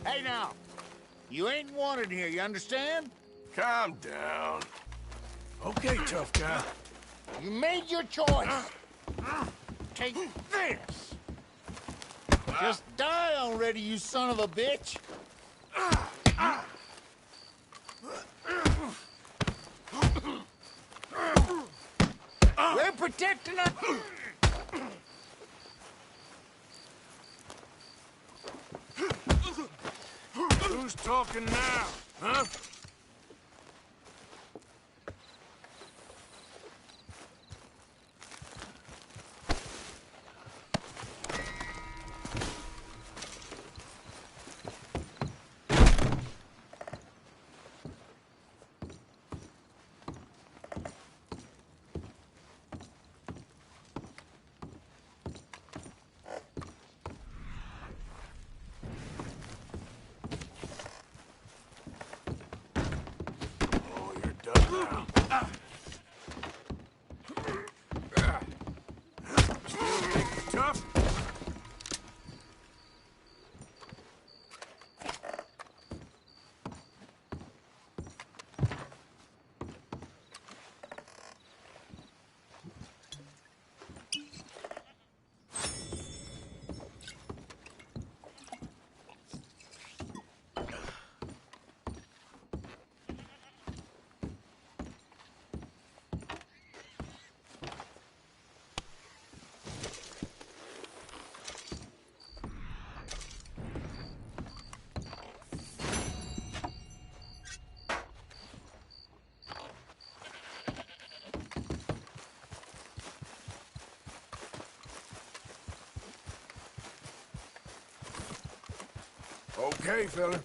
Hey now, you ain't wanted here, you understand? Calm down. Okay, tough guy. You made your choice. Take this. Just die already, you son of a bitch. We're protecting us. Who's talking now, huh? Oh, you're done now. Still think you're tough? Okay, fella.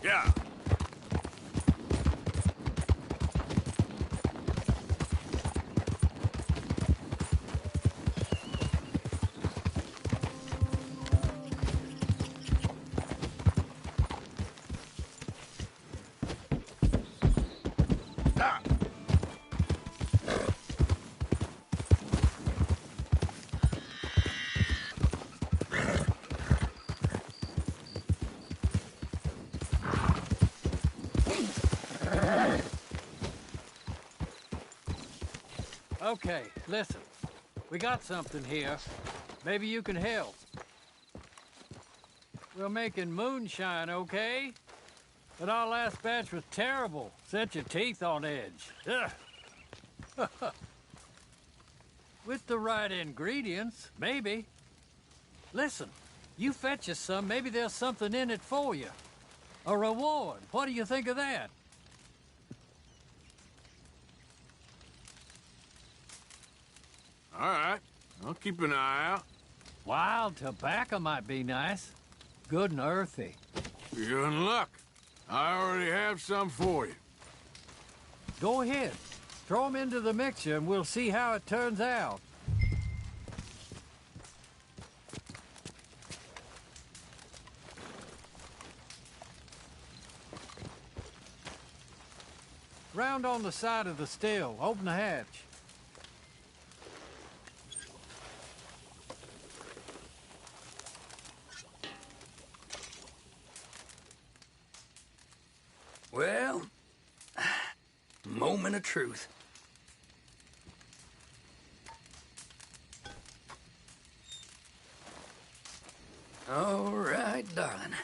Yeah. Ah. Okay, listen. We got something here. Maybe you can help. We're making moonshine, okay? But our last batch was terrible. Set your teeth on edge. Ugh. With the right ingredients, maybe. Listen, you fetch us some, maybe there's something in it for you. A reward. What do you think of that? All right. I'll keep an eye out. Wild tobacco might be nice. Good and earthy. You're in luck. I already have some for you. Go ahead. Throw them into the mixture and we'll see how it turns out. Round on the side of the still. Open the hatch. Well, moment of truth. All right, darling.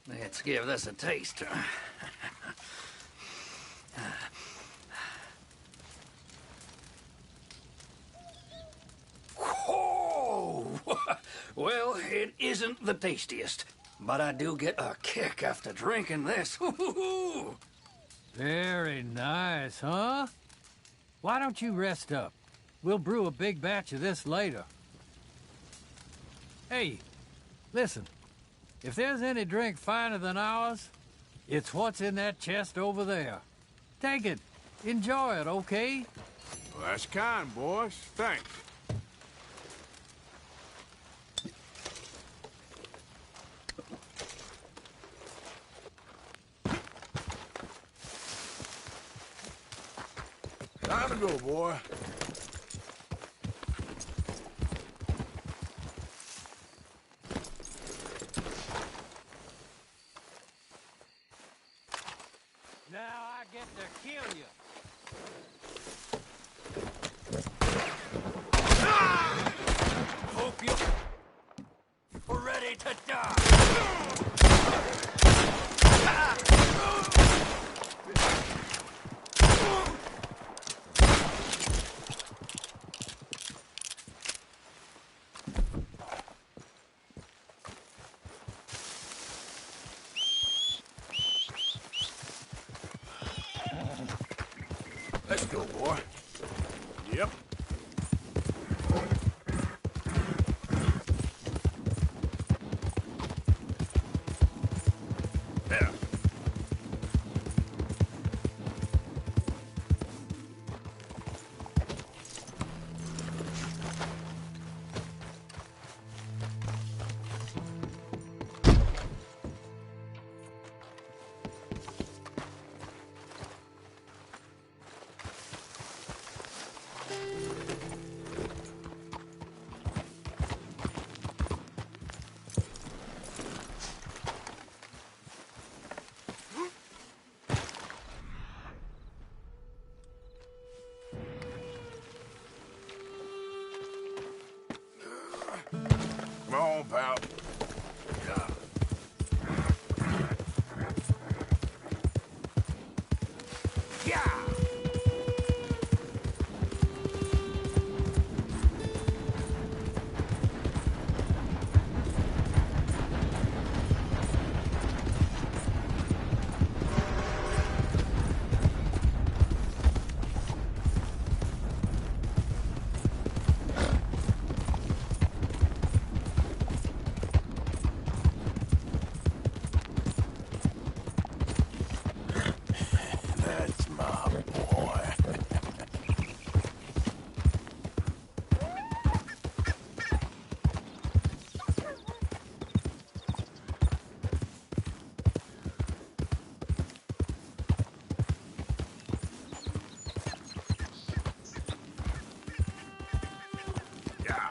Let's give this a taste. Whoa! Well, it isn't the tastiest, but I do get a kick after drinking this. Very nice, huh? Why don't you rest up? We'll brew a big batch of this later. Hey, listen. If there's any drink finer than ours, it's what's in that chest over there. Take it. Enjoy it, okay? Well, that's kind, boys. Thanks. Time to go, boy. there, kill you. Hope you're ready to die. Let's go, boy. Yep. Yeah. Come on, pal. Yeah. That's my boy. Yeah.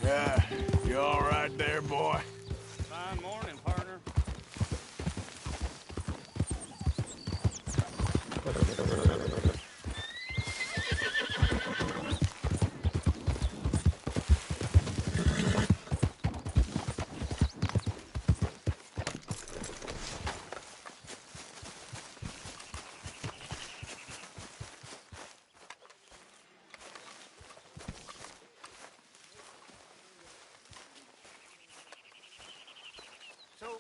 Yeah, you all right there, boy? Fine morning, partner. So,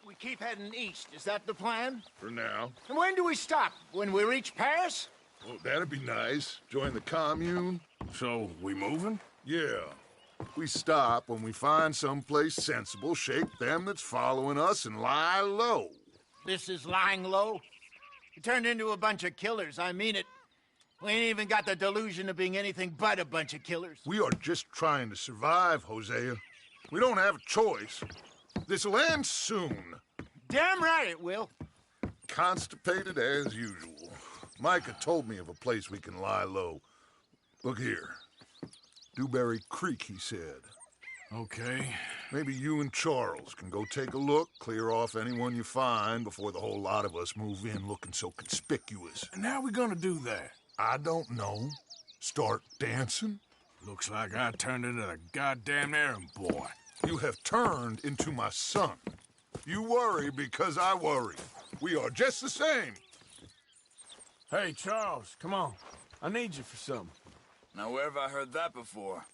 we keep heading east. Is that the plan? For now. And when do we stop? When we reach Paris? Well, that'd be nice. Join the commune. So, we moving? Yeah. We stop when we find someplace sensible, shake them that's following us, and lie low. This is lying low. We turned into a bunch of killers. I mean it. We ain't even got the delusion of being anything but a bunch of killers. We are just trying to survive, Hosea. We don't have a choice. This'll end soon. Damn right it will. Constipated as usual. Micah told me of a place we can lie low. Look here. Dewberry Creek, he said. Okay. Maybe you and Charles can go take a look, clear off anyone you find before the whole lot of us move in looking so conspicuous. And how we gonna do that? I don't know. Start dancing? Looks like I turned into the goddamn errand boy. You have turned into my son. You worry because I worry. We are just the same. Hey, Charles, come on. I need you for something. Now, where have I heard that before?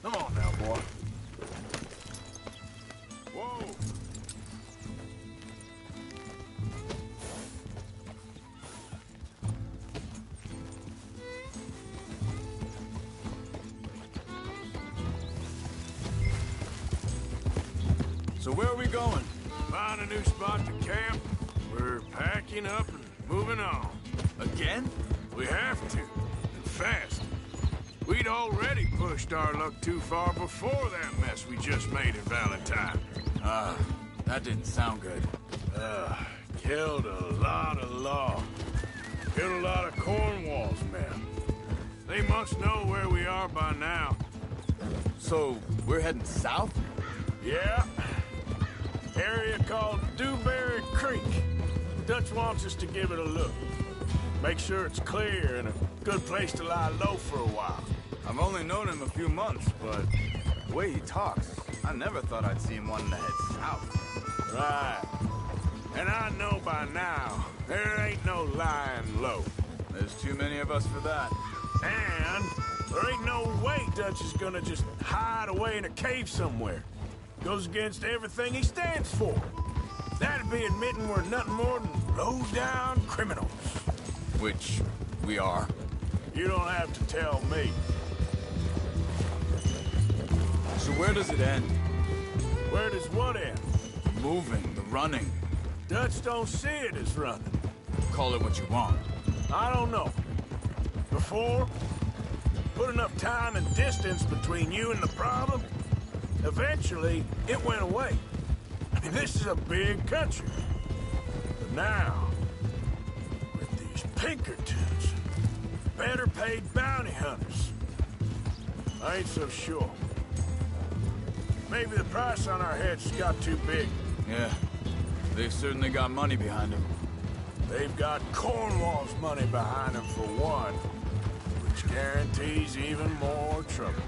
Come on now, boy. Whoa! So where are we going? Find a new spot to camp. We're packing up and moving on. Again? We have to. And fast. We'd already pushed our luck too far before that mess we just made in Valentine. That didn't sound good. Killed a lot of law. Killed a lot of Cornwall's men. They must know where we are by now. So, we're heading south? Yeah. Area called Dewberry Creek. Dutch wants us to give it a look. Make sure it's clear and a good place to lie low for a while. I've only known him a few months, but the way he talks, I never thought I'd see him wanting to head south. Right. And I know by now, there ain't no lying low. There's too many of us for that. And there ain't no way Dutch is gonna just hide away in a cave somewhere. Goes against everything he stands for. That'd be admitting we're nothing more than low-down criminals. Which we are. You don't have to tell me. So where does it end? Where does what end? The moving, the running. Dutch don't see it as running. Call it what you want. I don't know. Before, put enough time and distance between you and the problem, eventually it went away. I mean, this is a big country. But now, with these Pinkertons, better paid bounty hunters, I ain't so sure. Maybe the price on our heads got too big. Yeah, they've certainly got money behind them. They've got Cornwall's money behind them for one, which guarantees even more trouble.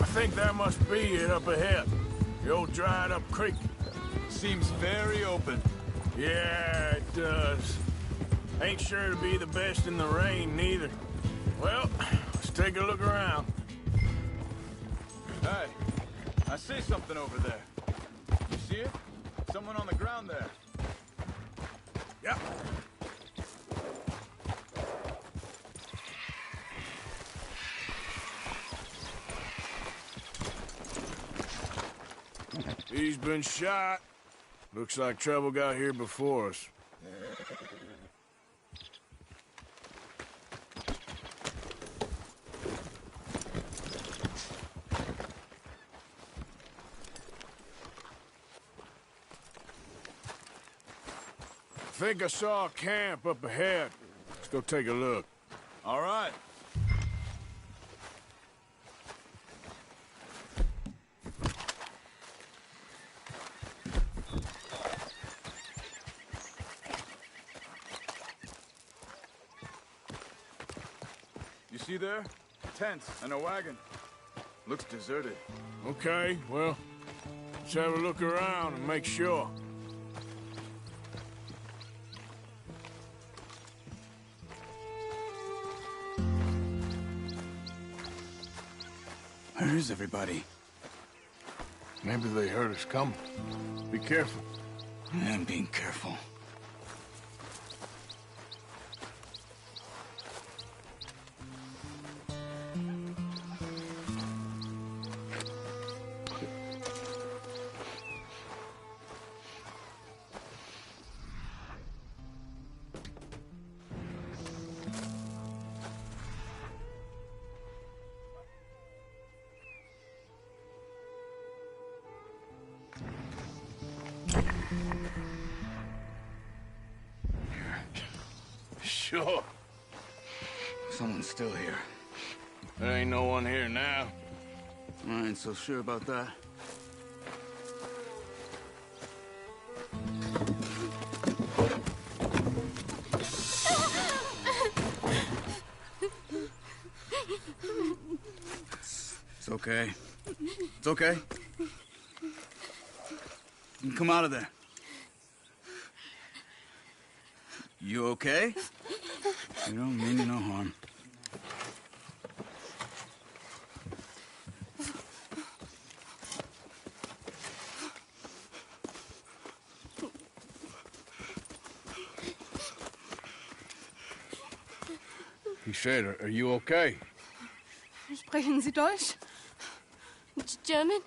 I think that must be it up ahead. The old dried-up creek. Seems very open. Yeah, it does. Ain't sure to be the best in the rain, neither. Well, let's take a look around. Hey, I see something over there. You see it? Someone on the ground there. Yep. He's been shot. Looks like trouble got here before us. I think I saw a camp up ahead. Let's go take a look. All right. You see there? Tents and a wagon. Looks deserted. Okay, well, let's have a look around and make sure. Where is everybody? Maybe they heard us coming. Be careful. I'm being careful. Sure. Someone's still here. There ain't no one here now. I ain't so sure about that. It's okay. It's okay. You can come out of there. You okay? You don't mean you no harm. He said, are you okay? Sprechen Sie Deutsch? German?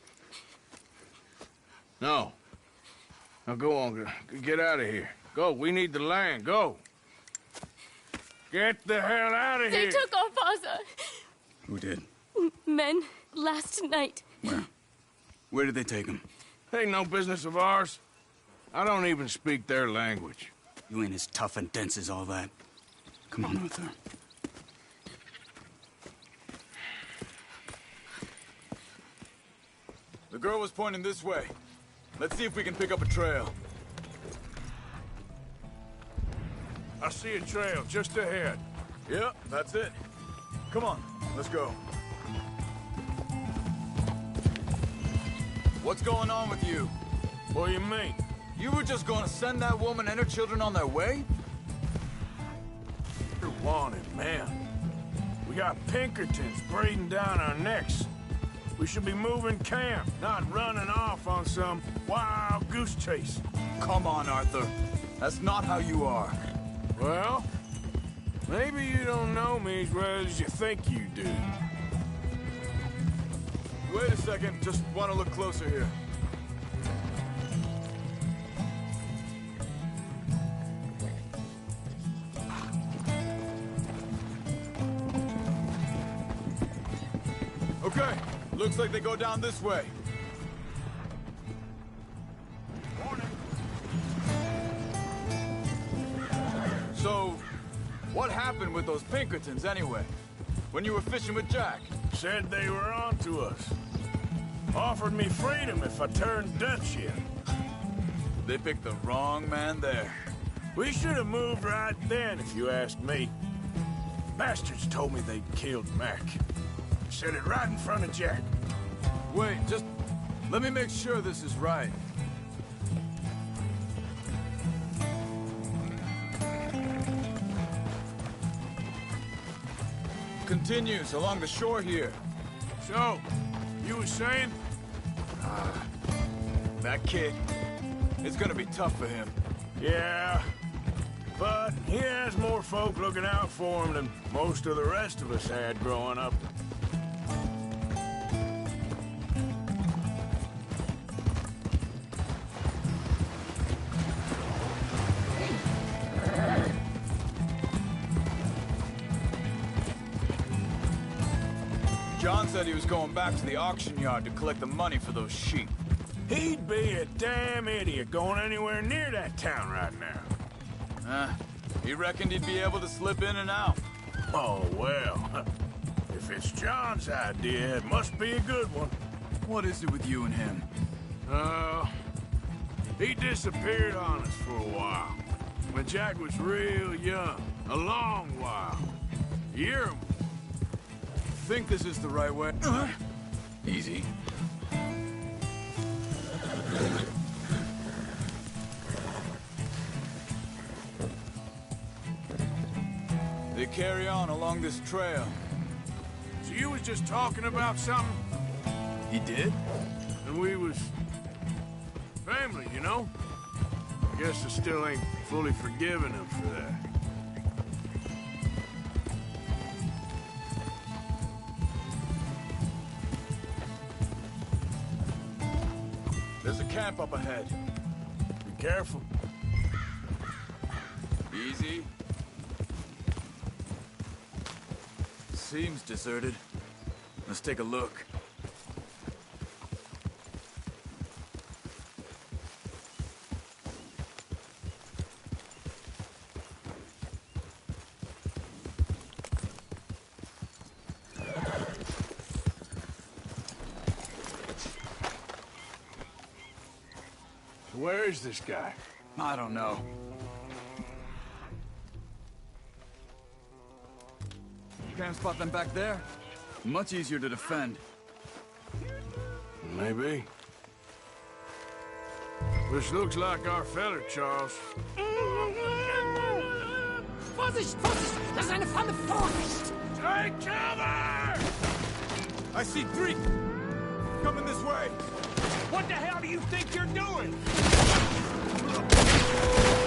No. Now go on, get out of here. Go, we need the land, go. Get the hell out of They here! took our father. Who did? Men, last night. Where? Where did they take him? Ain't no business of ours. I don't even speak their language. You ain't as tough and dense as all that. Come on, Arthur. The girl was pointing this way. Let's see if we can pick up a trail. I see a trail just ahead. Yep, that's it. Come on, let's go. What's going on with you? What do you mean? You were just going to send that woman and her children on their way? You're wanted, man. We got Pinkertons breathing down our necks. We should be moving camp, not running off on some wild goose chase. Come on, Arthur. That's not how you are. Well, maybe you don't know me as well as you think you do. Wait a second, just want to look closer here. Okay, looks like they go down this way. So, what happened with those Pinkertons anyway? When you were fishing with Jack? Said they were on to us. Offered me freedom if I turned Dutch in. They picked the wrong man there. We should have moved right then, if you ask me. Bastards told me they'd killed Mac. Said it right in front of Jack. Wait, just let me make sure this is right. Continues along the shore here. So, you were saying? That kid, it's gonna be tough for him. Yeah. But he has more folk looking out for him than most of the rest of us had growing up. John said he was going back to the auction yard to collect the money for those sheep. He'd be a damn idiot going anywhere near that town right now. He reckoned he'd be able to slip in and out. Oh, well. If it's John's idea, it must be a good one. What is it with you and him? He disappeared on us for a while. When Jack was real young. A long while. A year. Think this is the right way? Easy. They carry on along this trail. So you was just talking about something? He did? And we was... family, you know? Guess I still ain't fully forgiven him for that. There's a camp up ahead. Be careful. Easy. Seems deserted. Let's take a look. Where is this guy? I don't know. Can't spot them back there. Much easier to defend. Maybe. This looks like our feller, Charles. Vorsicht, Vorsicht! Das ist eine Falle! Vorsicht! Take cover! I see 3! Coming this way! What the hell do you think you're doing?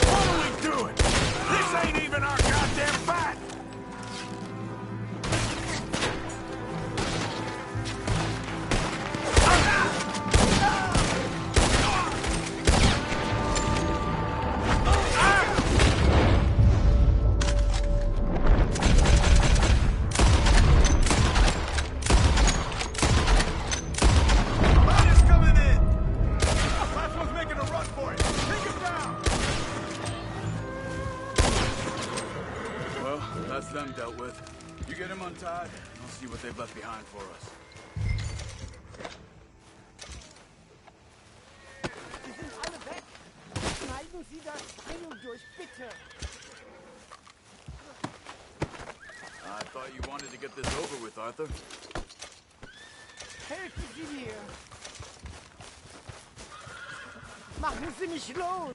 What are we doing? This ain't even our goddamn fight! see what they've left behind for us. Sie sind alle weg. Schneiden Sie das Seil durch, bitte. I thought you wanted to get this over with, Arthur. Helfen Sie mir. Machen Sie mich los.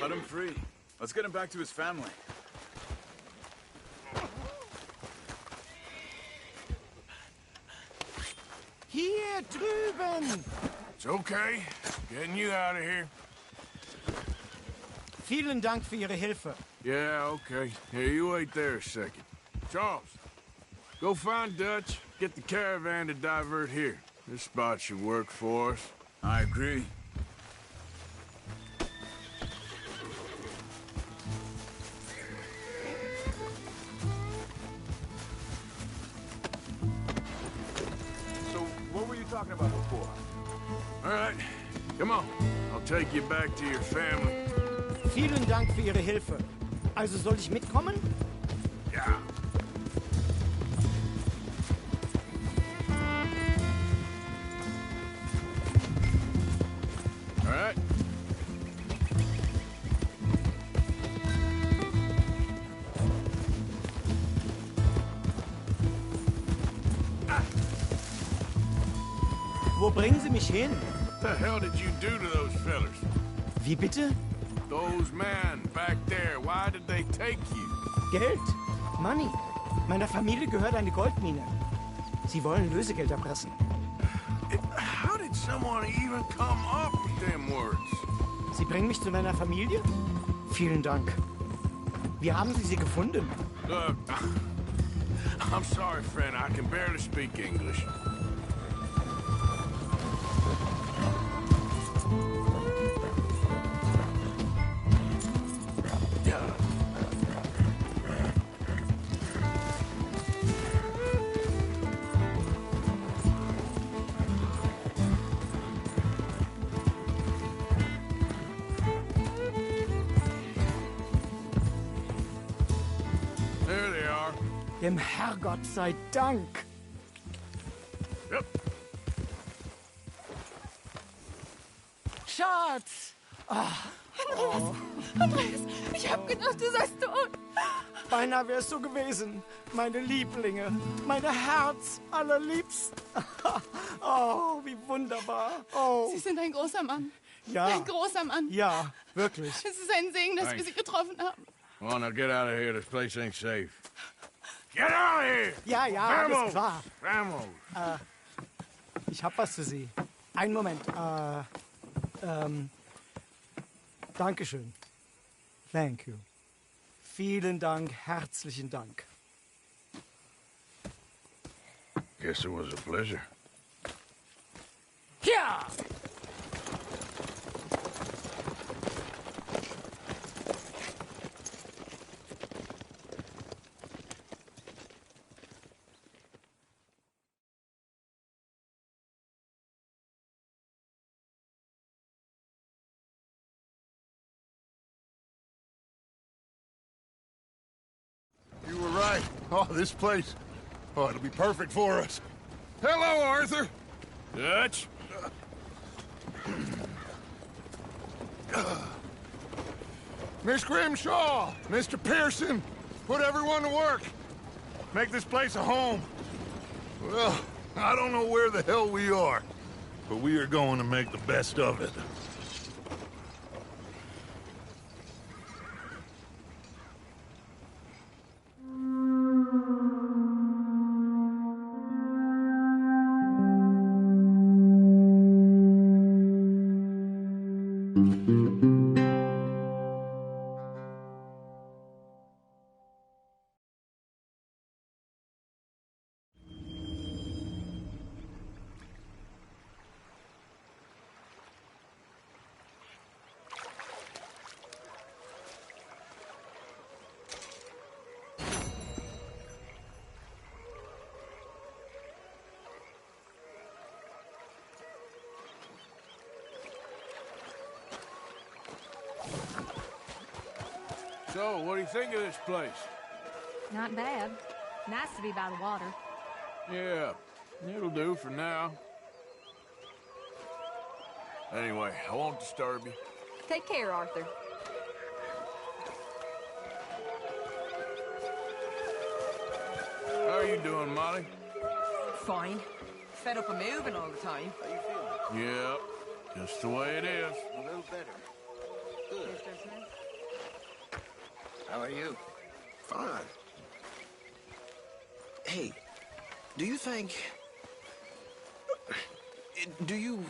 Cut him free. Let's get him back to his family. Hier drüben. It's okay. Getting you out of here. Vielen Dank für Ihre Hilfe. Yeah, okay. Here, you wait there a second. Charles, go find Dutch. Get the caravan to divert here. This spot should work for us. I agree. So, what were you talking about before? All right, come on. I'll take you back to your family. Vielen Dank für Ihre Hilfe. Also soll ich mitkommen? Yeah. All right. Wo bringen Sie mich hin? What the hell did you do to those fellers? Wie bitte? Those men back there, why did they take you? Geld? Money. Meiner Familie gehört eine Goldmine. Sie wollen Lösegeld erpressen. How did someone even come up with them words? Sie bringen mich zu meiner Familie? Vielen Dank. Wie haben Sie sie gefunden? Look, I'm sorry, friend. I can barely speak English. There they are. Dem Herrgott sei Dank. Yep. Schatz! Andreas, ich hab gedacht, du seist tot. Beinahe wär's so gewesen. Meine Lieblinge, meine Herz allerliebsten. Oh, wie wunderbar. Oh, Sie sind ein großer Mann. ja, Ein großer Mann. ja, wirklich. Es ist ein Segen, dass wir Thanks. Sie getroffen haben. Come on, now get out of here. This place ain't safe. Get out of here! Ja, ja, alles klar. Vamos! Ich hab was für Sie. Einen Moment. Dankeschön. Thank you. Vielen Dank, herzlichen Dank. Guess it was a pleasure. Ja! You were right. Oh, this place. Oh, it'll be perfect for us. Hello, Arthur. Dutch? Miss Grimshaw, Mr. Pearson, put everyone to work. Make this place a home. Well, I don't know where the hell we are, but we are going to make the best of it. So, what do you think of this place? Not bad. Nice to be by the water. Yeah, it'll do for now. Anyway, I won't disturb you. Take care, Arthur. How are you doing, Molly? Fine. Fed up of moving all the time. Yeah, just the way it is. A little better. Good. How are you? Fine. Hey, do you think... Do you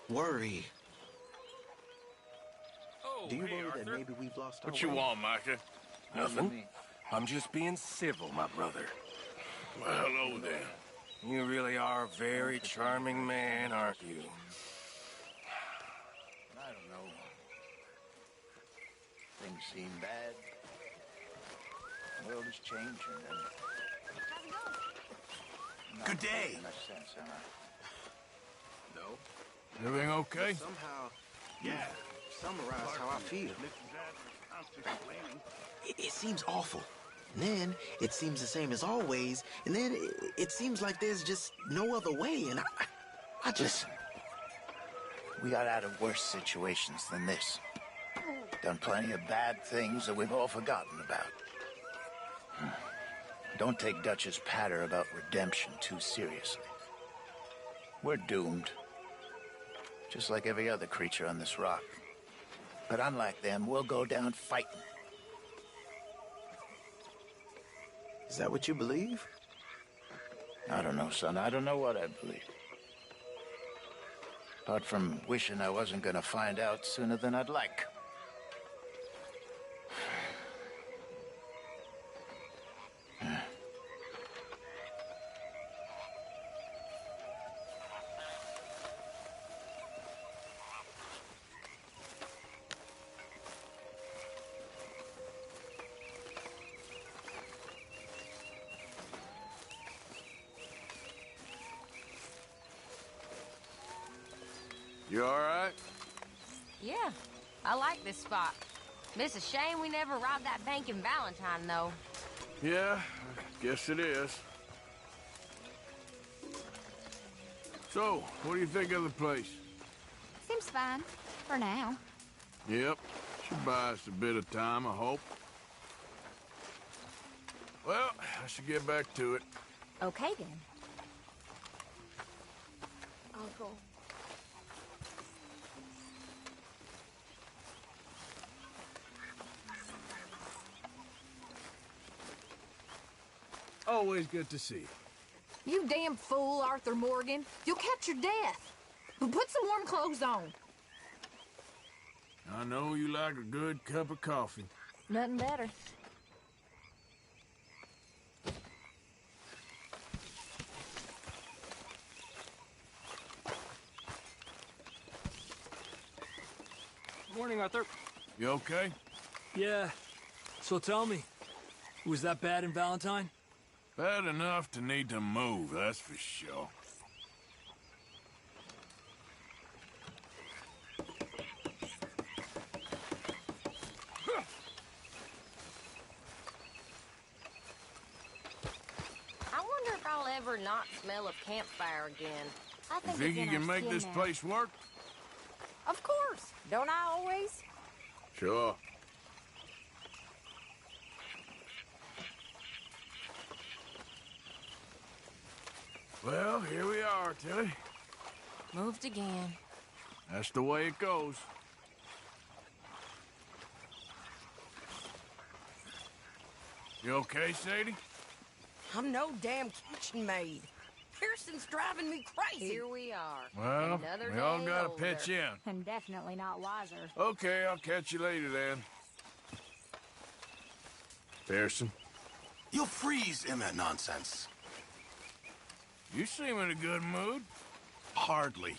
worry? Do you worry that maybe we've lost our What you way? want, Micah? Nothing. I'm just being civil, my brother. Well, hello then. You really are a very charming man, aren't you? I don't know. Things seem bad. The world is changing, and Good day. in much sense, am I? No. Everything okay? Somehow, yeah, summarize how I feel. It seems awful. And then it seems the same as always. And then it seems like there's just no other way. And I just... Listen, we got out of worse situations than this. Done plenty of bad things that we've all forgotten about. Don't take Dutch's patter about redemption too seriously. We're doomed. Just like every other creature on this rock. But unlike them, we'll go down fighting. Is that what you believe? I don't know, son. I don't know what I believe. Apart from wishing I wasn't gonna find out sooner than I'd like. You all right? Yeah, I like this spot. It's a shame we never robbed that bank in Valentine, though. Yeah, I guess it is. So, what do you think of the place? Seems fine. For now. Yep, should buy us a bit of time, I hope. Well, I should get back to it. Okay, then. I'll go. Always good to see you. You damn fool, Arthur Morgan. You'll catch your death. But put some warm clothes on. I know you like a good cup of coffee. Nothing better. Morning, Arthur. You okay? Yeah. So tell me, was that bad in Valentine? Bad enough to need to move, that's for sure. I wonder if I'll ever not smell of campfire again. I You think you can make this place work? Of course. Don't I always? Sure. Well, here we are, Tilly. Moved again. That's the way it goes. You okay, Sadie? I'm no damn kitchen maid. Pearson's driving me crazy. Here we are. Well, Another we all day gotta older. pitch in. And definitely not wiser. Okay, I'll catch you later then. Pearson? You'll freeze in that nonsense. You seem in a good mood. Hardly.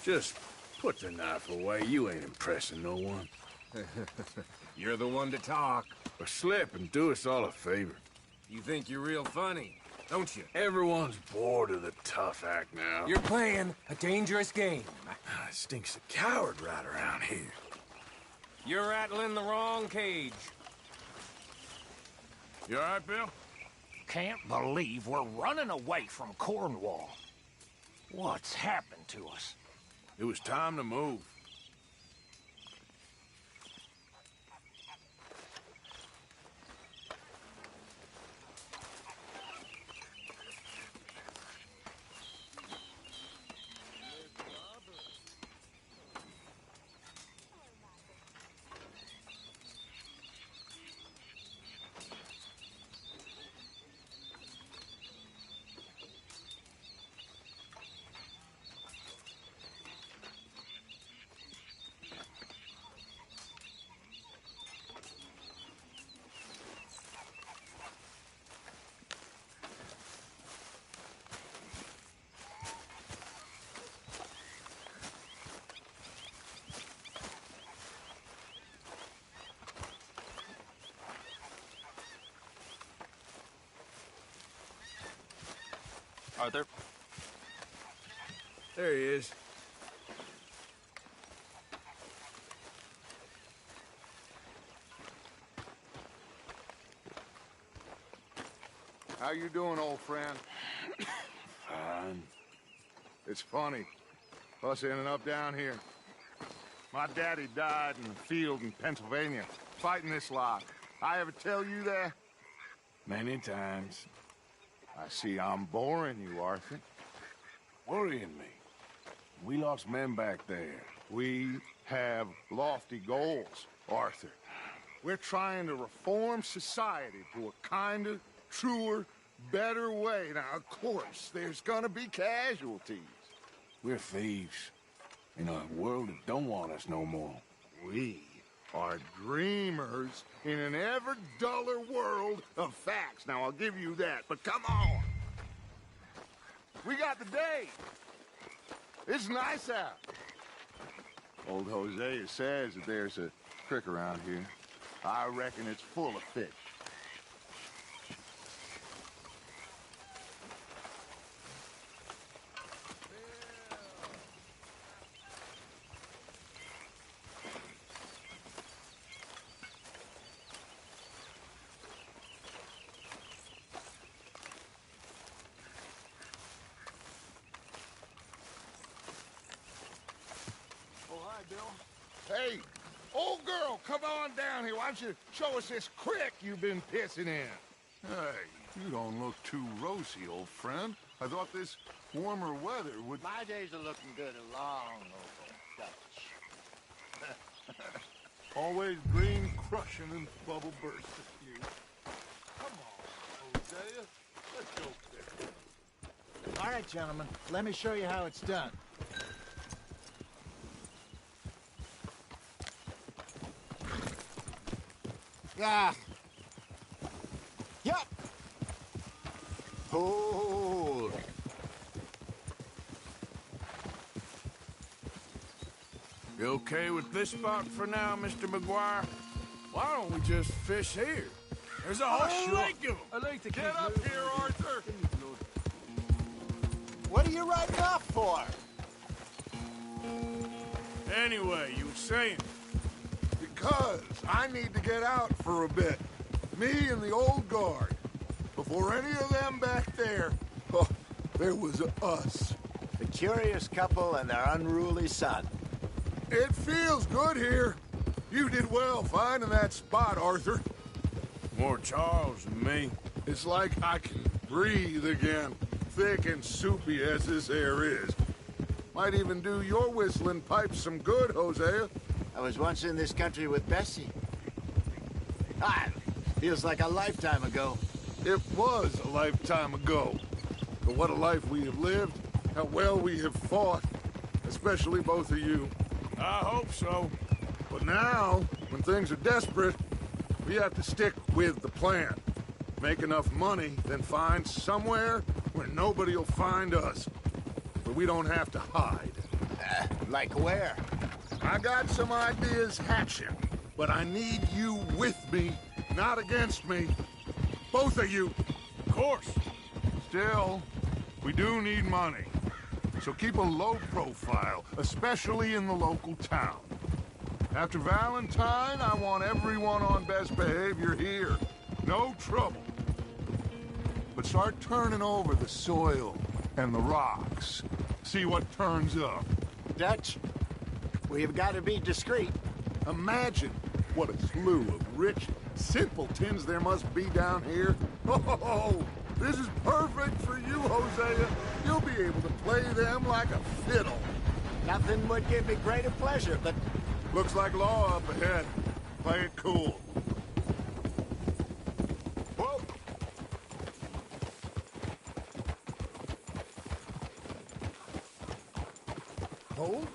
Just put the knife away. You ain't impressing no one. You're the one to talk. Or slip and do us all a favor. You think you're real funny. don't you? Everyone's bored of the tough act now. You're playing a dangerous game. It stinks of coward right around here. You're rattling the wrong cage. You all right, Bill? Can't believe we're running away from Cornwall. What's happened to us? It was time to move. Arthur? There he is. How you doing, old friend? Fine. It's funny, us ending up down here. My daddy died in the field in Pennsylvania, fighting this lot. I ever tell you that? Many times. I see I'm boring you, Arthur. Worrying me. We lost men back there. We have lofty goals, Arthur. We're trying to reform society to a kinder, truer, better way. Now, of course, there's gonna be casualties. We're thieves in a world that don't want us no more. We are dreamers in an ever duller world of facts. Now, I'll give you that, but come on. We got the day. It's nice out. Old Hosea says that there's a creek around here. I reckon it's full of fish. Hey, old girl, come on down here. Why don't you show us this creek you've been pissing in? Hey, you don't look too rosy, old friend. I thought this warmer weather would... My days are looking good along over Dutch. Always green crushing and bubble bursting you. Come on, Hosea. Let's go there. All right, gentlemen. Let me show you how it's done. Ah. Yep. Hold. You okay with this spot for now, Mr. McGuire? Why don't we just fish here? There's a whole lake of them. I like to Get up here, Arthur. What are you riding off for? Anyway, you were saying? Because I need to get out for a bit. Me and the old guard. Before any of them back there, oh, there was us. The curious couple and their unruly son. It feels good here. You did well finding that spot, Arthur. More Charles than me. It's like I can breathe again, thick and soupy as this air is. Might even do your whistling pipes some good, Hosea. I was once in this country with Bessie. Ah, feels like a lifetime ago. It was a lifetime ago. But what a life we have lived, how well we have fought, especially both of you. I hope so. But now, when things are desperate, we have to stick with the plan. Make enough money, then find somewhere where nobody will find us. But we don't have to hide. Like where? I got some ideas hatching, but I need you with me, not against me. Both of you. Of course. Still, we do need money. So keep a low profile, especially in the local town. After Valentine, I want everyone on best behavior here. No trouble. But start turning over the soil and the rocks. See what turns up. Dutch, we've got to be discreet. Imagine what a slew of rich simpletons there must be down here. Oh, this is perfect for you, Hosea. You'll be able to play them like a fiddle. Nothing would give me greater pleasure, but... Looks like law up ahead. Play it cool. Whoa! Hold.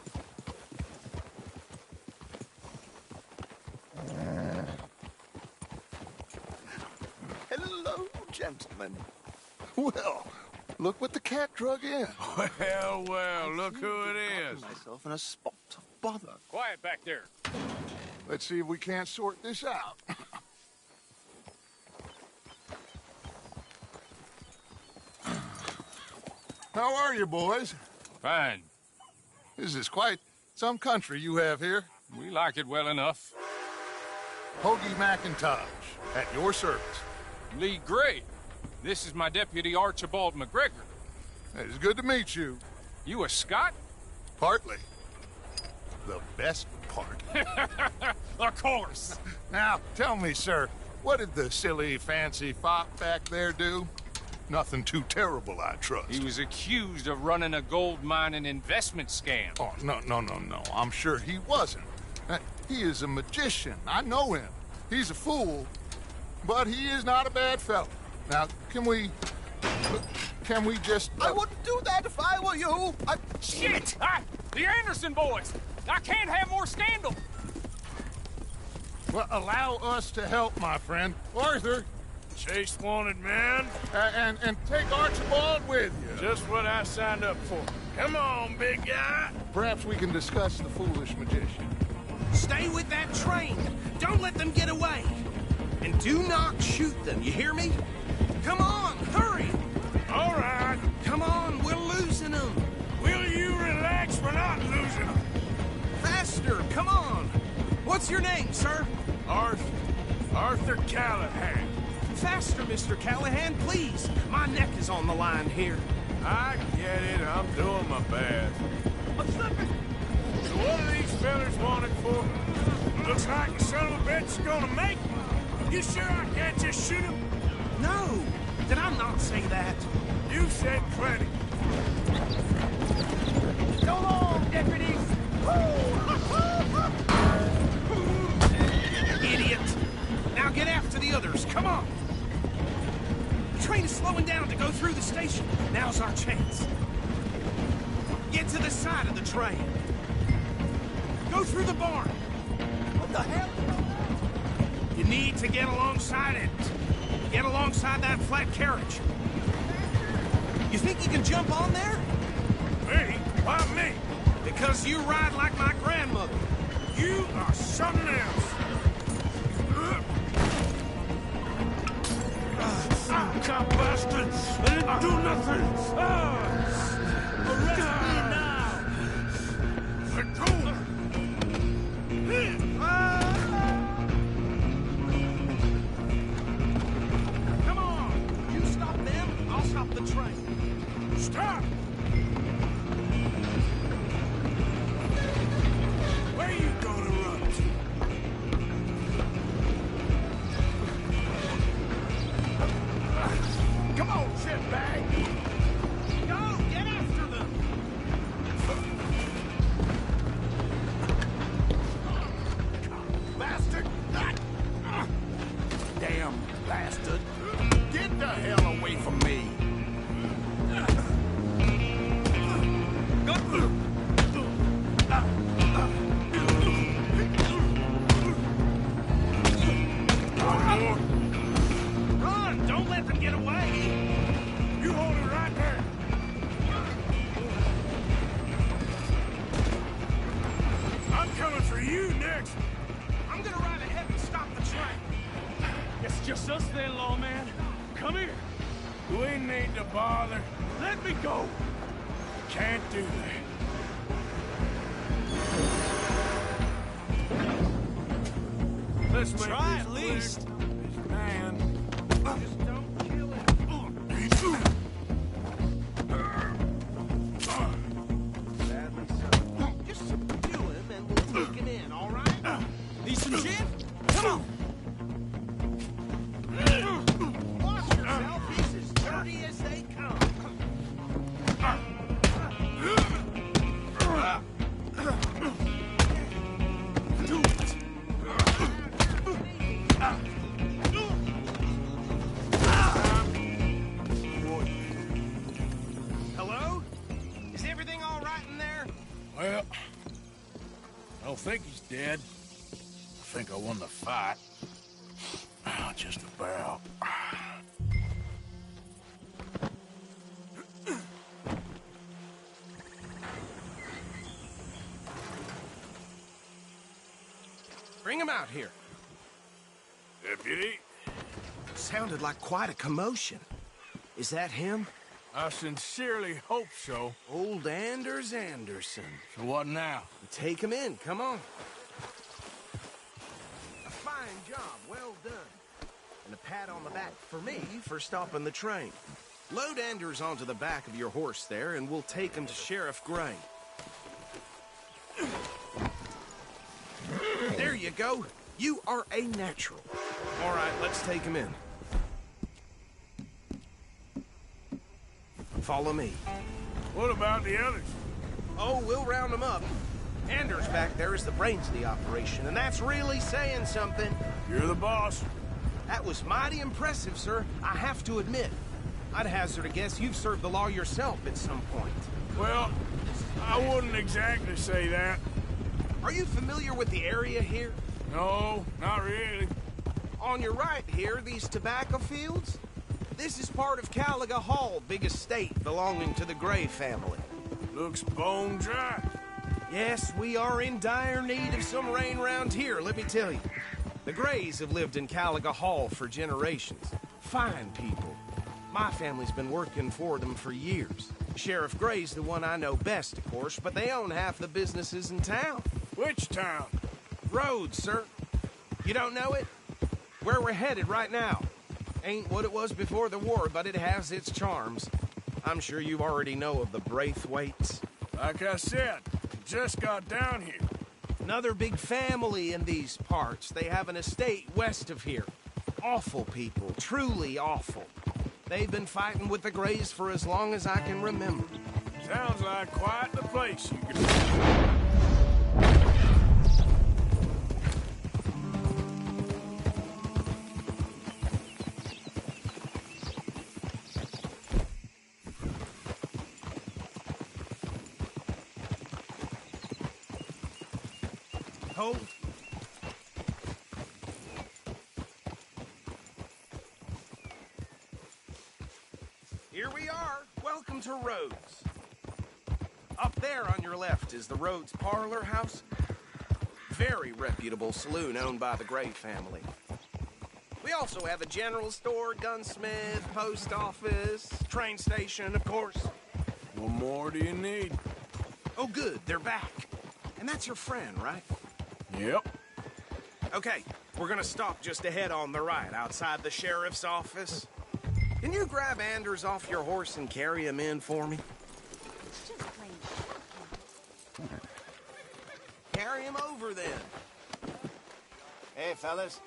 Hello, gentlemen. Well, look what the cat drug in. Well, look who it is. Myself in a spot of bother. Quiet back there. Let's see if we can't sort this out. How are you, boys? Fine. This is quite some country you have here. We like it well enough. Hoagie McIntosh, at your service. Lee Gray. This is my deputy, Archibald McGregor. It's good to meet you. You a Scot? Partly. The best part. Of course. Now, tell me, sir, what did the silly, fancy fop back there do? Nothing too terrible, I trust. He was accused of running a gold mining investment scam. Oh, no. I'm sure he wasn't. He is a magician. I know him. He's a fool, but he is not a bad fellow. Now, can we just... I wouldn't do that if I were you. Shit! The Anderson boys! I can't have more scandal! Well, allow us to help, my friend. Arthur! Chase wanted man. And take Archibald with you. Just what I signed up for. Come on, big guy. Perhaps we can discuss the foolish magician. Stay with that train. Don't let them get away. And do not shoot them, you hear me? Come on, hurry. All right. Come on, we're losing them. Will you relax? We're not losing them. Faster, come on. What's your name, sir? Arthur Callahan. Faster, Mr. Callahan, please. My neck is on the line here. I get it. I'm doing my best. So what are these fellas wanted for? Looks like the son of a bitch is gonna make it. You sure I can't just shoot him? No. Did I not say that? You said plenty. So long, deputies. Idiot. Now get after the others. Come on. The train is slowing down to go through the station. Now's our chance. Get to the side of the train. Go through the barn. What the hell? You need to get alongside it. Get alongside that flat carriage. You think you can jump on there? Me? Why me? Because you ride like my grandmother. You are something else. Cop bastard! I didn't do nothing! Arrest me now! Let go! Come on! You stop them, I'll stop the train. Stop! Where you gonna run to? Come on, shitbag! Go! Get after them! Bastard! Damn bastard! Get the hell away from me! Run! Don't let them get away! You hold it right there! I'm coming for you next! I'm gonna ride ahead and stop the train. It's just us then, lawman. Come here. Do we need to bother? Let me go! Can't do that. Let's make Try this at least. This man. Just don't kill him. Sadly so. Just subdue him and we'll take him in, all right? Need some gin? Come on! Watch yourself. He's as dirty as they come. Do it! Hello? Is everything all right in there? Well, I don't think he's dead. I think I won the fight. Just about. Bring him out here. Deputy? Sounded like quite a commotion. Is that him? I sincerely hope so. Old Anders Anderson. So what now? Take him in, come on. A fine job, well done. And a pat on the back for me for stopping the train. Load Anders onto the back of your horse there, and we'll take him to Sheriff Gray. There you go. You are a natural. All right, let's take him in. Follow me. What about the others? Oh, we'll round them up. Anders back there is the brains of the operation, and that's really saying something. You're the boss. That was mighty impressive, sir. I have to admit. I'd hazard a guess you've served the law yourself at some point. Well, I wouldn't exactly say that. Are you familiar with the area here? No, not really. On your right here, these tobacco fields? This is part of Caliga Hall, big estate belonging to the Gray family. Looks bone dry. Yes, we are in dire need of some rain round here, let me tell you. The Grays have lived in Caliga Hall for generations. Fine people. My family's been working for them for years. Sheriff Gray's the one I know best, of course, but they own half the businesses in town. Which town? Rhodes, sir. You don't know it? Where we're headed right now. Ain't what it was before the war, but it has its charms. I'm sure you already know of the Braithwaites. Like I said, just got down here. Another big family in these parts. They have an estate west of here. Awful people, truly awful. They've been fighting with the Grays for as long as I can remember. Sounds like quite the place you could... Hold. Here we are. Welcome to Rhodes. Up there on your left is the Rhodes Parlor House. Very reputable saloon owned by the Gray family. We also have a general store, gunsmith, post office, train station, of course. What more do you need? Oh, good. They're back. And that's your friend, right? Yep. Okay, we're gonna stop just ahead on the right, outside the sheriff's office. Can you grab Anders off your horse and carry him in for me? Carry him over, then. Hey, fellas.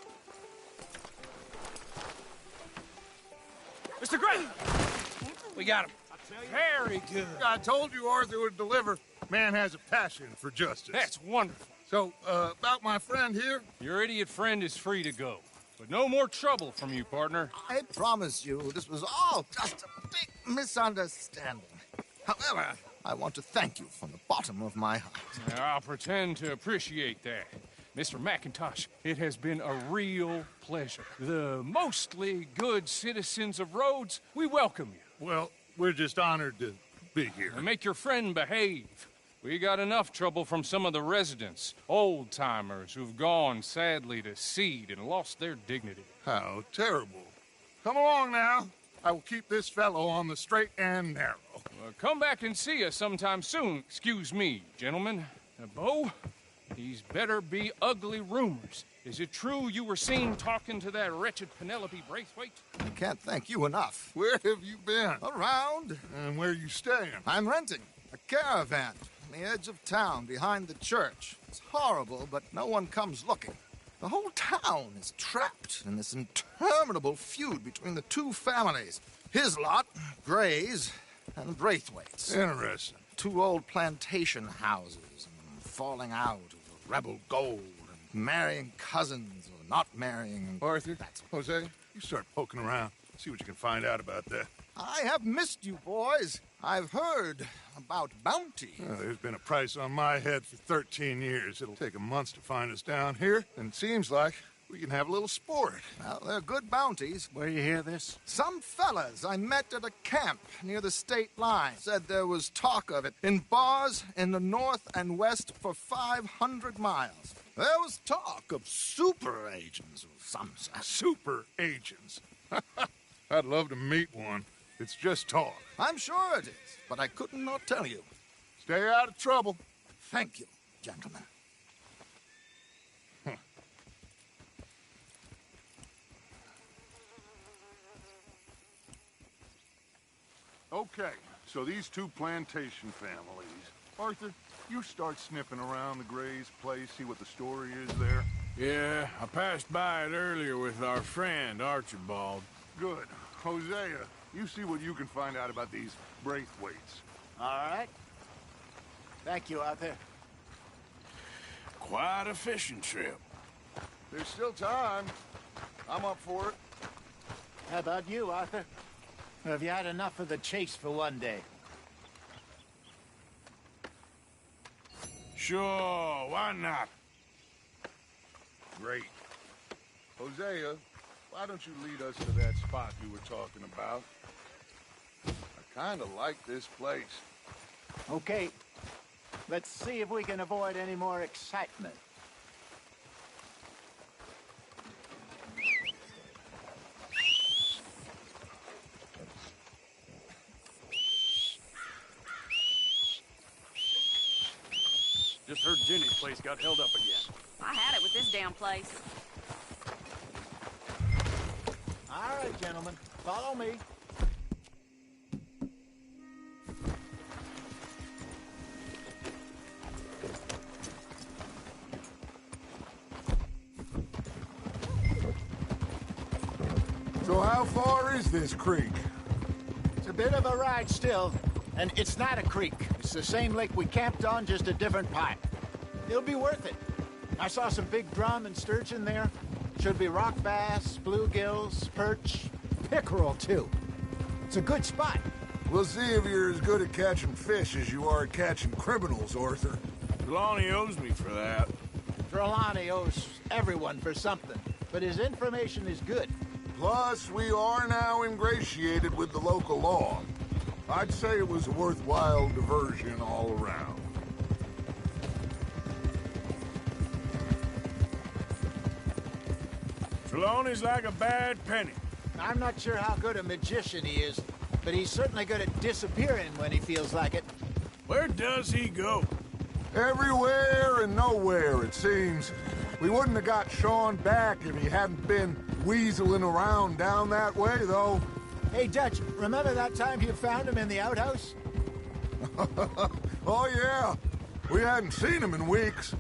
Mr. Gray! We got him. Very good. I told you Arthur would deliver. Man has a passion for justice. That's wonderful. So, about my friend here? Your idiot friend is free to go. But no more trouble from you, partner. I promise you, this was all just a big misunderstanding. However, I want to thank you from the bottom of my heart. I'll pretend to appreciate that. Mr. McIntosh, it has been a real pleasure. The mostly good citizens of Rhodes, we welcome you. Well, we're just honored to be here. And make your friend behave. We got enough trouble from some of the residents, old-timers who've gone, sadly, to seed and lost their dignity. How terrible. Come along now. I will keep this fellow on the straight and narrow. Come back and see us sometime soon. Excuse me, gentlemen. Bo, these better be ugly rumors. Is it true you were seen talking to that wretched Penelope Braithwaite? I can't thank you enough. Where have you been? Around. And where are you staying? I'm renting a caravan on the edge of town behind the church. It's horrible, but no one comes looking. The whole town is trapped in this interminable feud between the two families. His lot, Gray's, and Braithwaite's. Interesting. Two old plantation houses, and falling out over rebel gold, and marrying cousins or not marrying. Arthur, Jose, you start poking around. See what you can find out about that. I have missed you, boys. I've heard about bounty. There's been a price on my head for 13 years. It'll take a month to find us down here, and it seems like we can have a little sport. Well, they're good bounties. Where you hear this? Some fellas I met at a camp near the state line said there was talk of it in bars in the north and west for 500 miles. There was talk of super agents of some sort. Super agents? I'd love to meet one. It's just talk. I'm sure it is, but I couldn't not tell you. Stay out of trouble. Thank you, gentlemen. Okay, so these two plantation families. Arthur, you start sniffing around the Gray's place, see what the story is there. Yeah, I passed by it earlier with our friend, Archibald. Good. Hosea, you see what you can find out about these Braithwaites. All right. Thank you, Arthur. Quite a fishing trip. There's still time. I'm up for it. How about you, Arthur? Or have you had enough of the chase for one day? Sure, why not? Great. Hosea, why don't you lead us to that spot you were talking about? I kind of like this place. Okay. Let's see if we can avoid any more excitement. Just heard Jenny's place got held up again. I had it with this damn place. All right, gentlemen. Follow me. So how far is this creek? It's a bit of a ride still, and it's not a creek. It's the same lake we camped on, just a different part. It'll be worth it. I saw some big drum and sturgeon there. Should be rock bass, bluegills, perch, pickerel, too. It's a good spot. We'll see if you're as good at catching fish as you are at catching criminals, Arthur. Trelawney owes me for that. Trelawney owes everyone for something, but his information is good. Plus, we are now ingratiated with the local law. I'd say it was a worthwhile diversion all around. Trelawney's like a bad penny. I'm not sure how good a magician he is, but he's certainly good at disappearing when he feels like it. Where does he go? Everywhere and nowhere, it seems. We wouldn't have got Sean back if he hadn't been weaseling around down that way, though. Hey, Dutch, remember that time you found him in the outhouse? Oh, yeah. We hadn't seen him in weeks.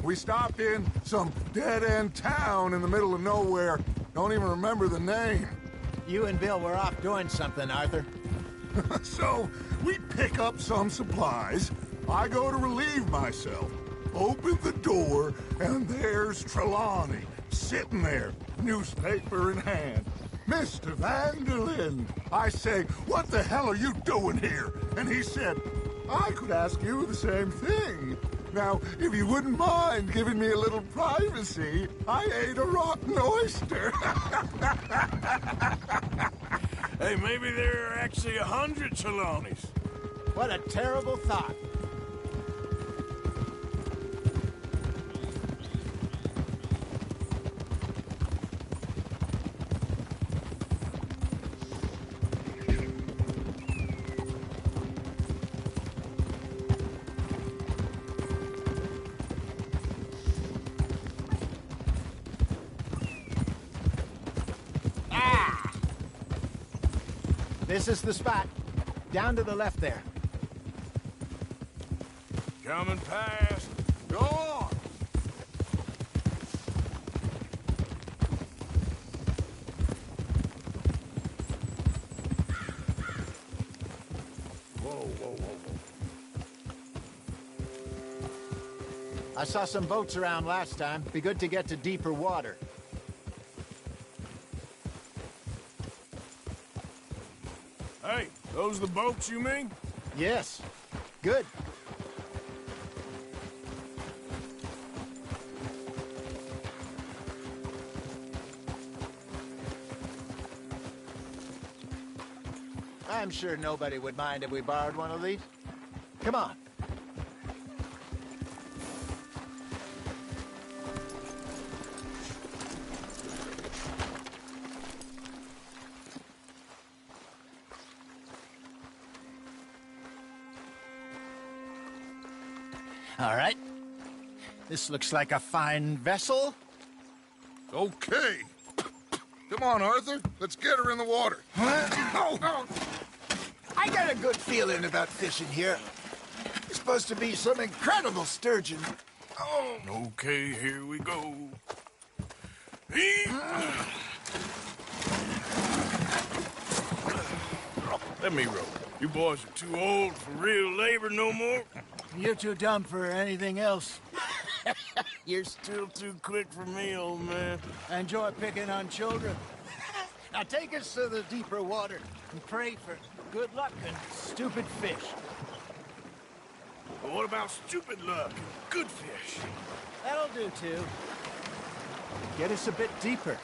We stopped in some dead-end town in the middle of nowhere. Don't even remember the name. You and Bill were off doing something, Arthur. So, we pick up some supplies. I go to relieve myself. Open the door, and there's Trelawney, sitting there, newspaper in hand. Mr. Vanderlyn. I say, what the hell are you doing here? And he said, I could ask you the same thing. Now, if you wouldn't mind giving me a little privacy, I ate a rotten oyster. Hey, maybe there are actually 100 Trelawneys. What a terrible thought. This is the spot. Down to the left there. Coming past. Go on! Whoa, whoa, whoa, whoa. I saw some boats around last time. Be good to get to deeper water. Hey, those the boats you mean? Yes. Good. I'm sure nobody would mind if we borrowed one of these. Come on. All right. This looks like a fine vessel. Okay. Come on, Arthur. Let's get her in the water. Oh. I got a good feeling about fishing here. It's supposed to be some incredible sturgeon. Oh. Okay, here we go. Let me row. You boys are too old for real labor no more. You're too dumb for anything else. You're still too quick for me, old man. I enjoy picking on children. Now take us to the deeper water and pray for good luck and stupid fish. But what about stupid luck and good fish? That'll do, too. Get us a bit deeper.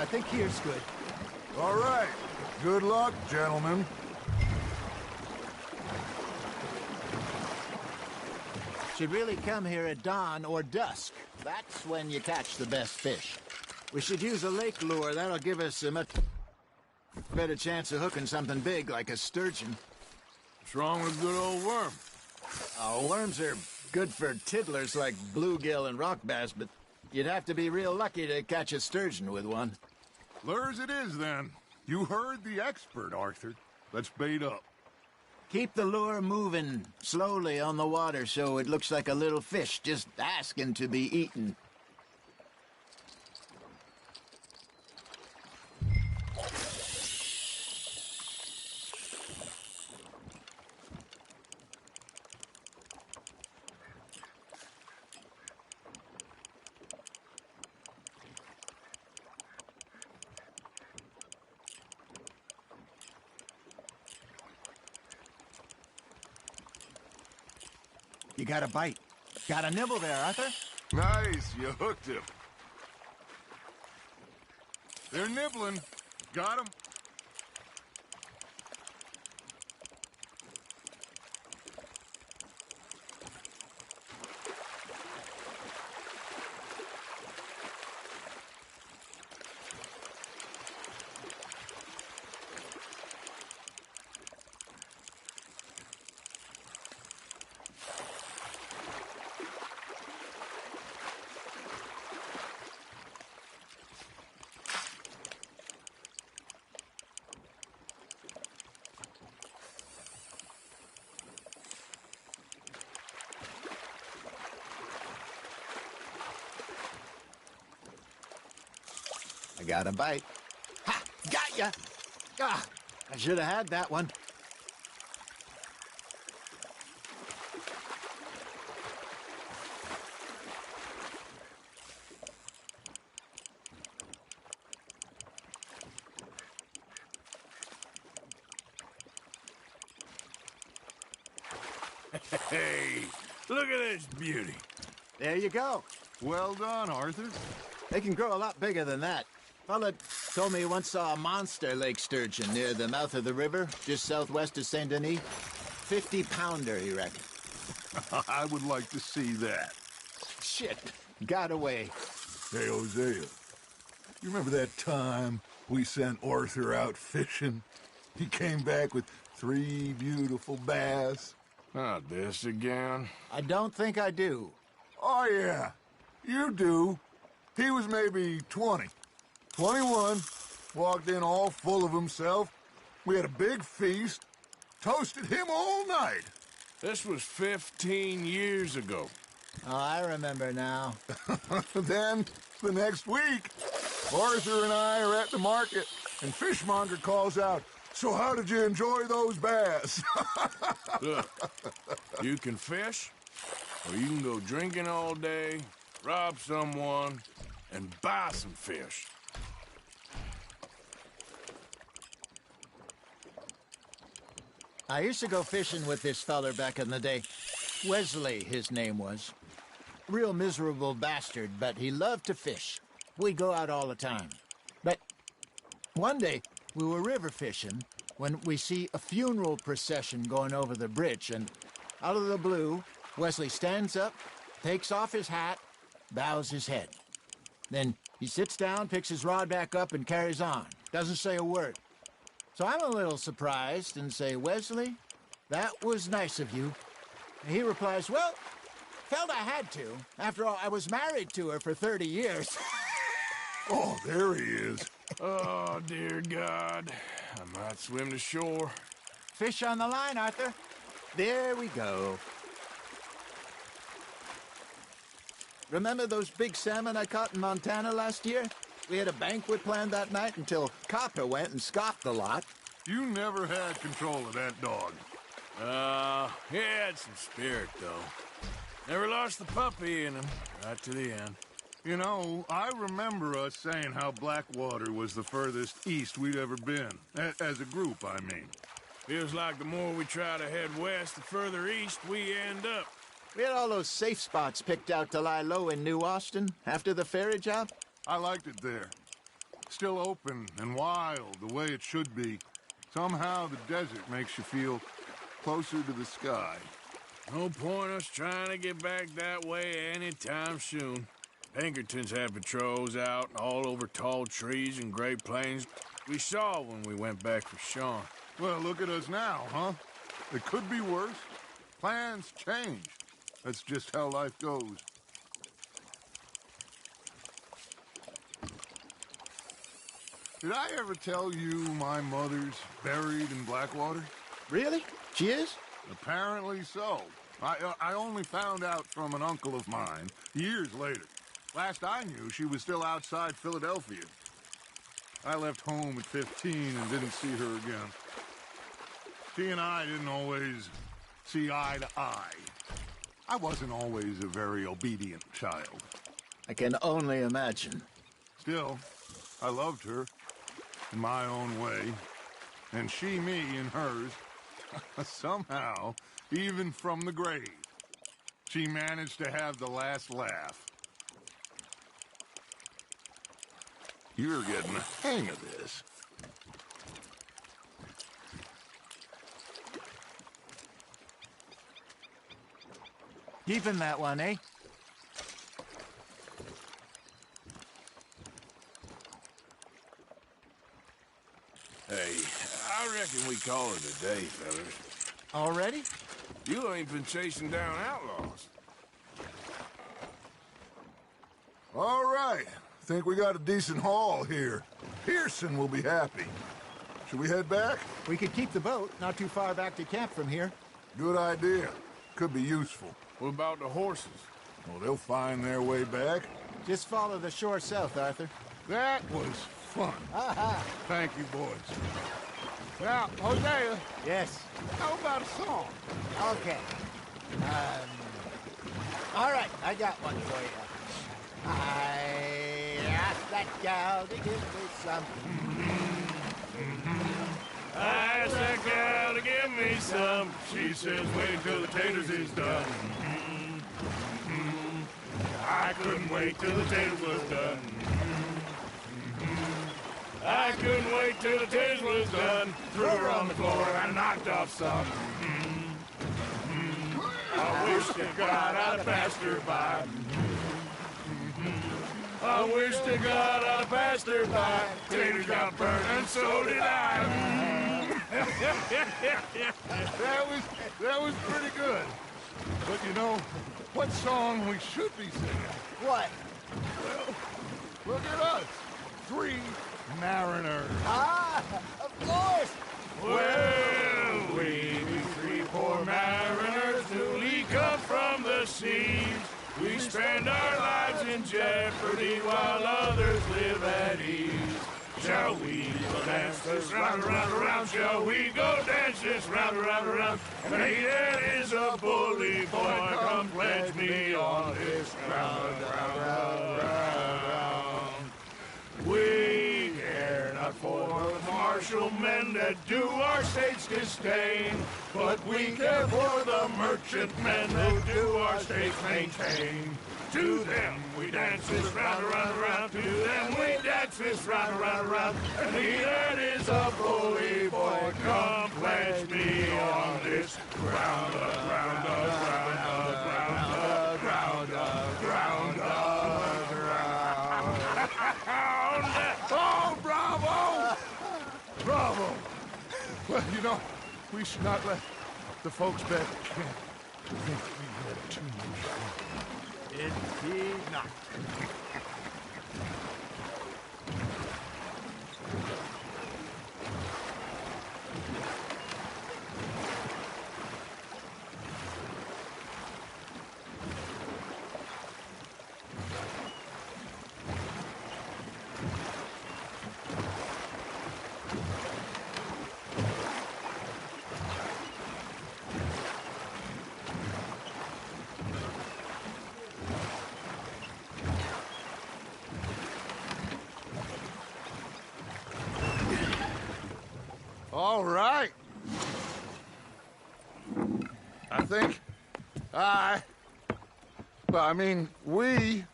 I think here's good. All right. Good luck, gentlemen. Should really come here at dawn or dusk. That's when you catch the best fish. We should use a lake lure. That'll give us a much better chance of hooking something big like a sturgeon. What's wrong with a good old worm? Oh, worms are good for tiddlers like bluegill and rock bass, but you'd have to be real lucky to catch a sturgeon with one. Lures it is, then. You heard the expert, Arthur. Let's bait up. Keep the lure moving slowly on the water so it looks like a little fish just asking to be eaten. You got a bite. Got a nibble there, Arthur. Nice, you hooked him. They're nibbling. Got him. I got a bite. Ha! Got ya! Ah, I should have had that one. Hey, look at this beauty. There you go. Well done, Arthur. They can grow a lot bigger than that. Fella told me he once saw a monster lake sturgeon near the mouth of the river, just southwest of Saint Denis. 50-pounder, he reckoned. I would like to see that. Shit, got away. Hey, Hosea, you remember that time We sent Arthur out fishing. He came back with 3 beautiful bass. Not this again. I don't think I do. Oh, yeah. You do. He was maybe 20. 21. Walked in all full of himself. We had a big feast. Toasted him all night. This was 15 years ago. Oh, I remember now. Then, the next week, Arthur and I are at the market, and Fishmonger calls out, "So how did you enjoy those bass?" Look, you can fish, or you can go drinking all day, rob someone, and buy some fish. I used to go fishing with this feller back in the day. Wesley, his name was. Real miserable bastard, but he loved to fish. We'd go out all the time. But one day, we were river fishing when we see a funeral procession going over the bridge, and out of the blue, Wesley stands up, takes off his hat, bows his head. Then he sits down, picks his rod back up, and carries on. Doesn't say a word. So I'm a little surprised and say, "Wesley, that was nice of you." And he replies, "Well, felt I had to. After all, I was married to her for 30 years. Oh, there he is. Oh, dear God. I might swim to shore. Fish on the line, Arthur. There we go. Remember those big salmon I caught in Montana last year? We had a banquet planned that night until Copper went and scoffed the lot. You never had control of that dog. He had some spirit, though. Never lost the puppy in him, right to the end. You know, I remember us saying how Blackwater was the furthest east we'd ever been. As a group, I mean. Feels like the more we try to head west, the further east we end up. We had all those safe spots picked out to lie low in New Austin after the ferry job. I liked it there. Still open and wild, the way it should be. Somehow the desert makes you feel closer to the sky. No point us trying to get back that way anytime soon. Pinkertons had patrols out all over tall trees and Great Plains. We saw when we went back for Sean. Well, look at us now, huh? It could be worse. Plans change. That's just how life goes. Did I ever tell you my mother's buried in Blackwater? Really? She is? Apparently so. I only found out from an uncle of mine years later. Last I knew, she was still outside Philadelphia. I left home at 15 and didn't see her again. She and I didn't always see eye to eye. I wasn't always a very obedient child. I can only imagine. Still, I loved her in my own way, and she me in hers. Somehow, even from the grave, she managed to have the last laugh. You're getting the hang of this. Keeping that one, eh? Hey, I reckon we call it a day, fellas. Already? You ain't been chasing down outlaws. All right. Think we got a decent haul here. Pearson will be happy. Should we head back? We could keep the boat not too far back to camp from here. Good idea. Could be useful. What about the horses? Well, they'll find their way back. Just follow the shore south, Arthur. That was fun. Aha! Thank you, boys. Now, Hosea. Yes? How about a song? Okay. All right, I got one for you. I asked that gal to give me some. I asked that gal to give me some. She says, wait till the taters is done. I couldn't wait till the taters was done. I couldn't wait till the taters was done. Threw her on the floor and knocked off some. I wish to God I'd passed her by. I wish to God I passed her by. Taters got burnt, and so did I. That was pretty good. But you know, what song we should be singing? What? Well, look at us. 3 mariners. Ah, of course. Well, we be 3 poor mariners newly come from the seas. We spend our lives in jeopardy while others live at ease. Shall we go dance this round, around, around? Shall we go dance this round, around, around? And he that is a bully boy, come pledge me on this round, round, round, round. We care not for the martial men that do our states disdain, but we care for the merchant men who do our states maintain. To them we dance this round, around, around. To them we dance this round, around, around. And he that is a bully boy, come pledge me on this ground, ground, ground, ground, ground, ground, ground. Oh, bravo! Bravo! Well, you know, we should not let the folks back at camp think we had too much fun. Indeed not. All right. I think we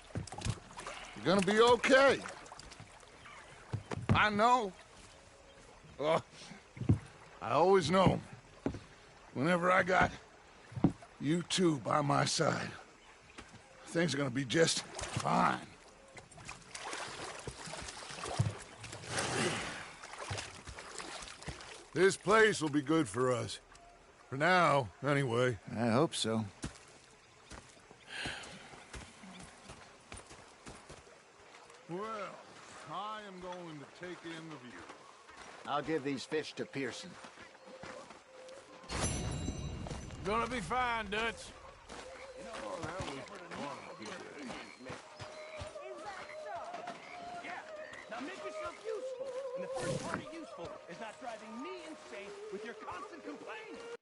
are gonna be okay. I know. Well, I always know. Whenever I got you two by my side, things are gonna be just fine. This place will be good for us. For now, anyway. I hope so. Well, I am going to take in the view. I'll give these fish to Pearson. Gonna be fine, Dutch. Now make yourself useful. And the first part of useful is not driving me insane with your constant complaining.